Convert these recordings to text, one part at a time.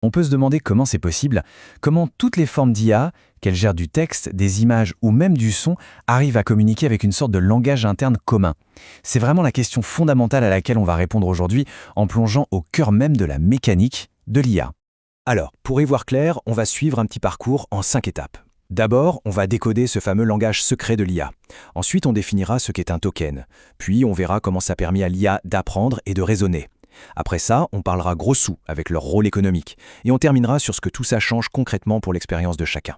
On peut se demander comment c'est possible, comment toutes les formes d'IA, qu'elles gèrent du texte, des images ou même du son, arrivent à communiquer avec une sorte de langage interne commun. C'est vraiment la question fondamentale à laquelle on va répondre aujourd'hui en plongeant au cœur même de la mécanique de l'IA. Alors, pour y voir clair, on va suivre un petit parcours en 5 étapes. D'abord, on va décoder ce fameux langage secret de l'IA. Ensuite, on définira ce qu'est un token. Puis, on verra comment ça a permis à l'IA d'apprendre et de raisonner. Après ça, on parlera gros sous avec leur rôle économique. Et on terminera sur ce que tout ça change concrètement pour l'expérience de chacun.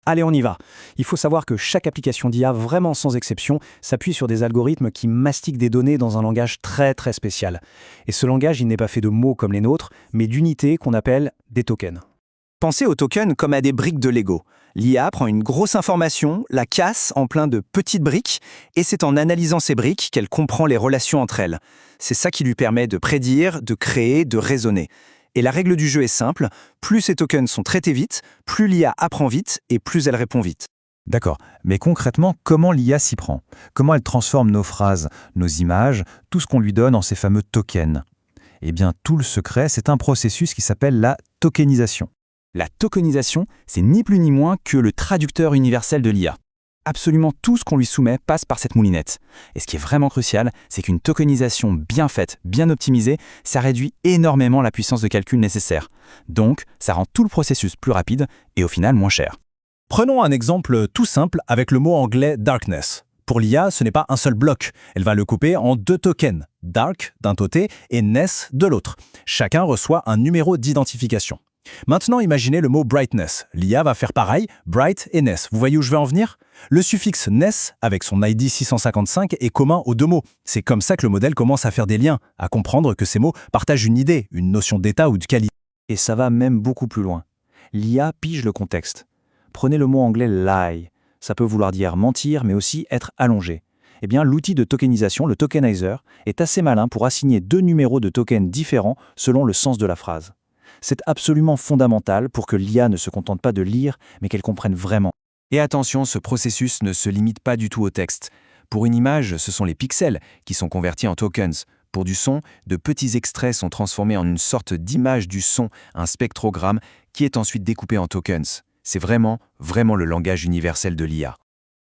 Allez, on y va. Il faut savoir que chaque application d'IA, vraiment sans exception, s'appuie sur des algorithmes qui mastiquent des données dans un langage très très spécial. Et ce langage, il n'est pas fait de mots comme les nôtres, mais d'unités qu'on appelle des tokens. Pensez aux tokens comme à des briques de Lego. L'IA prend une grosse information, la casse en plein de petites briques, et c'est en analysant ces briques qu'elle comprend les relations entre elles. C'est ça qui lui permet de prédire, de créer, de raisonner. Et la règle du jeu est simple, plus ces tokens sont traités vite, plus l'IA apprend vite et plus elle répond vite. D'accord, mais concrètement, comment l'IA s'y prend? Comment elle transforme nos phrases, nos images, tout ce qu'on lui donne en ces fameux tokens? Eh bien, tout le secret, c'est un processus qui s'appelle la tokenisation. La tokenisation, c'est ni plus ni moins que le traducteur universel de l'IA. Absolument tout ce qu'on lui soumet passe par cette moulinette. Et ce qui est vraiment crucial, c'est qu'une tokenisation bien faite, bien optimisée, ça réduit énormément la puissance de calcul nécessaire. Donc, ça rend tout le processus plus rapide et au final moins cher. Prenons un exemple tout simple avec le mot anglais « darkness ». Pour l'IA, ce n'est pas un seul bloc. Elle va le couper en 2 tokens, « dark » d'un côté et « ness » de l'autre. Chacun reçoit un numéro d'identification. Maintenant, imaginez le mot brightness. L'IA va faire pareil, bright et ness. Vous voyez où je vais en venir? Le suffixe ness, avec son ID 655, est commun aux deux mots. C'est comme ça que le modèle commence à faire des liens, à comprendre que ces mots partagent une idée, une notion d'état ou de qualité. Et ça va même beaucoup plus loin. L'IA pige le contexte. Prenez le mot anglais lie. Ça peut vouloir dire mentir, mais aussi être allongé. Eh bien, l'outil de tokenisation, le tokenizer, est assez malin pour assigner 2 numéros de tokens différents selon le sens de la phrase. C'est absolument fondamental pour que l'IA ne se contente pas de lire, mais qu'elle comprenne vraiment. Et attention, ce processus ne se limite pas du tout au texte. Pour une image, ce sont les pixels qui sont convertis en tokens. Pour du son, de petits extraits sont transformés en une sorte d'image du son, un spectrogramme, qui est ensuite découpé en tokens. C'est vraiment le langage universel de l'IA.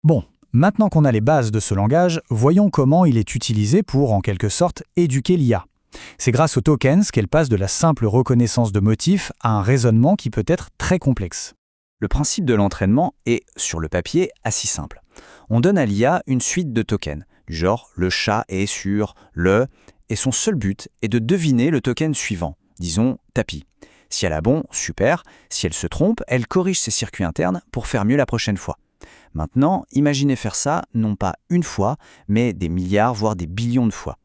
Bon, maintenant qu'on a les bases de ce langage, voyons comment il est utilisé pour, en quelque sorte, éduquer l'IA. C'est grâce aux tokens qu'elle passe de la simple reconnaissance de motifs à un raisonnement qui peut être très complexe. Le principe de l'entraînement est, sur le papier, assez simple. On donne à l'IA une suite de tokens, du genre le chat est sur le, et son seul but est de deviner le token suivant, disons tapis. Si elle a bon, super. Si elle se trompe, elle corrige ses circuits internes pour faire mieux la prochaine fois. Maintenant, imaginez faire ça non pas une fois, mais des milliards, voire des billions de fois.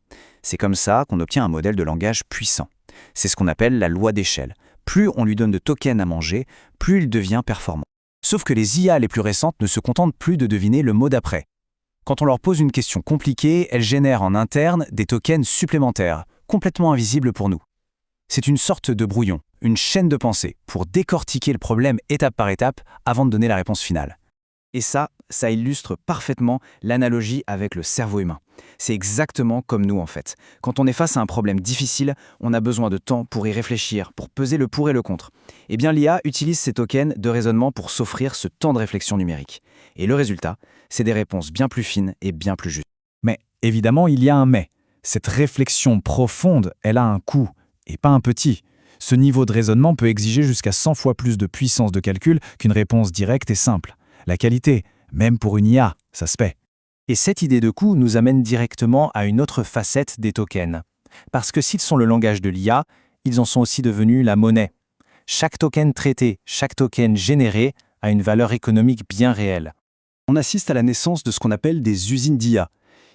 C'est comme ça qu'on obtient un modèle de langage puissant. C'est ce qu'on appelle la loi d'échelle. Plus on lui donne de tokens à manger, plus il devient performant. Sauf que les IA les plus récentes ne se contentent plus de deviner le mot d'après. Quand on leur pose une question compliquée, elles génèrent en interne des tokens supplémentaires, complètement invisibles pour nous. C'est une sorte de brouillon, une chaîne de pensée, pour décortiquer le problème étape par étape avant de donner la réponse finale. Et ça illustre parfaitement l'analogie avec le cerveau humain. C'est exactement comme nous en fait. Quand on est face à un problème difficile, on a besoin de temps pour y réfléchir, pour peser le pour et le contre. Eh bien l'IA utilise ces tokens de raisonnement pour s'offrir ce temps de réflexion numérique. Et le résultat, c'est des réponses bien plus fines et bien plus justes. Mais évidemment, il y a un mais. Cette réflexion profonde, elle a un coût, et pas un petit. Ce niveau de raisonnement peut exiger jusqu'à 100 fois plus de puissance de calcul qu'une réponse directe et simple. La qualité, même pour une IA, ça se paie. Et cette idée de coût nous amène directement à une autre facette des tokens. Parce que s'ils sont le langage de l'IA, ils en sont aussi devenus la monnaie. Chaque token traité, chaque token généré a une valeur économique bien réelle. On assiste à la naissance de ce qu'on appelle des usines d'IA.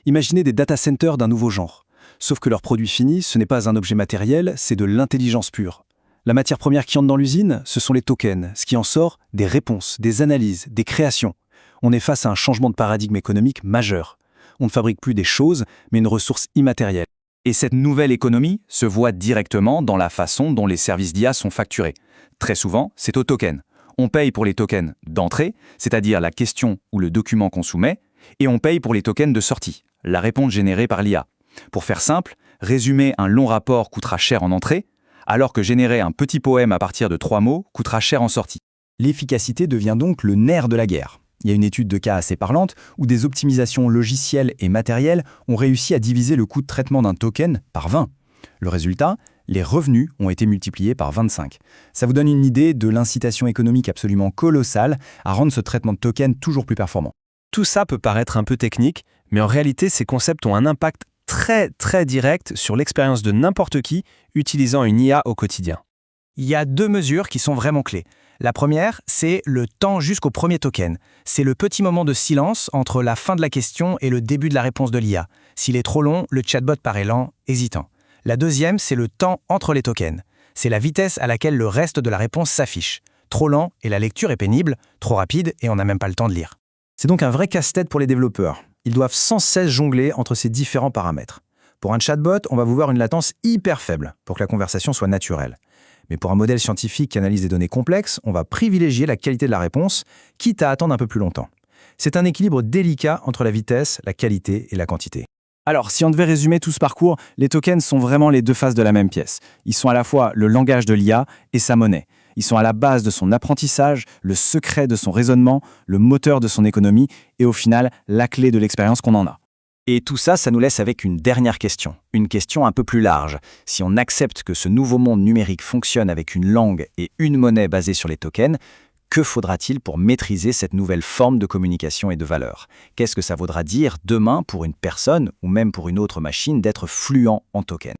Imaginez des data centers d'un nouveau genre. Sauf que leur produit fini, ce n'est pas un objet matériel, c'est de l'intelligence pure. La matière première qui entre dans l'usine, ce sont les tokens. Ce qui en sort, des réponses, des analyses, des créations. On est face à un changement de paradigme économique majeur. On ne fabrique plus des choses, mais une ressource immatérielle. Et cette nouvelle économie se voit directement dans la façon dont les services d'IA sont facturés. Très souvent, c'est au token. On paye pour les tokens d'entrée, c'est-à-dire la question ou le document qu'on soumet, et on paye pour les tokens de sortie, la réponse générée par l'IA. Pour faire simple, résumer un long rapport coûtera cher en entrée, alors que générer un petit poème à partir de 3 mots coûtera cher en sortie. L'efficacité devient donc le nerf de la guerre. Il y a une étude de cas assez parlante où des optimisations logicielles et matérielles ont réussi à diviser le coût de traitement d'un token par 20. Le résultat, les revenus ont été multipliés par 25. Ça vous donne une idée de l'incitation économique absolument colossale à rendre ce traitement de token toujours plus performant. Tout ça peut paraître un peu technique, mais en réalité, ces concepts ont un impact très direct sur l'expérience de n'importe qui utilisant une IA au quotidien. Il y a 2 mesures qui sont vraiment clés. La première, c'est le temps jusqu'au premier token. C'est le petit moment de silence entre la fin de la question et le début de la réponse de l'IA. S'il est trop long, le chatbot paraît lent, hésitant. La deuxième, c'est le temps entre les tokens. C'est la vitesse à laquelle le reste de la réponse s'affiche. Trop lent et la lecture est pénible, trop rapide et on n'a même pas le temps de lire. C'est donc un vrai casse-tête pour les développeurs. Ils doivent sans cesse jongler entre ces différents paramètres. Pour un chatbot, on va vouloir une latence hyper faible pour que la conversation soit naturelle. Mais pour un modèle scientifique qui analyse des données complexes, on va privilégier la qualité de la réponse, quitte à attendre un peu plus longtemps. C'est un équilibre délicat entre la vitesse, la qualité et la quantité. Alors, si on devait résumer tout ce parcours, les tokens sont vraiment les 2 faces de la même pièce. Ils sont à la fois le langage de l'IA et sa monnaie. Ils sont à la base de son apprentissage, le secret de son raisonnement, le moteur de son économie et au final, la clé de l'expérience qu'on en a. Et tout ça, ça nous laisse avec une dernière question. Une question un peu plus large. Si on accepte que ce nouveau monde numérique fonctionne avec une langue et une monnaie basée sur les tokens, que faudra-t-il pour maîtriser cette nouvelle forme de communication et de valeur? Qu'est-ce que ça voudra dire demain pour une personne ou même pour une autre machine d'être fluent en tokens?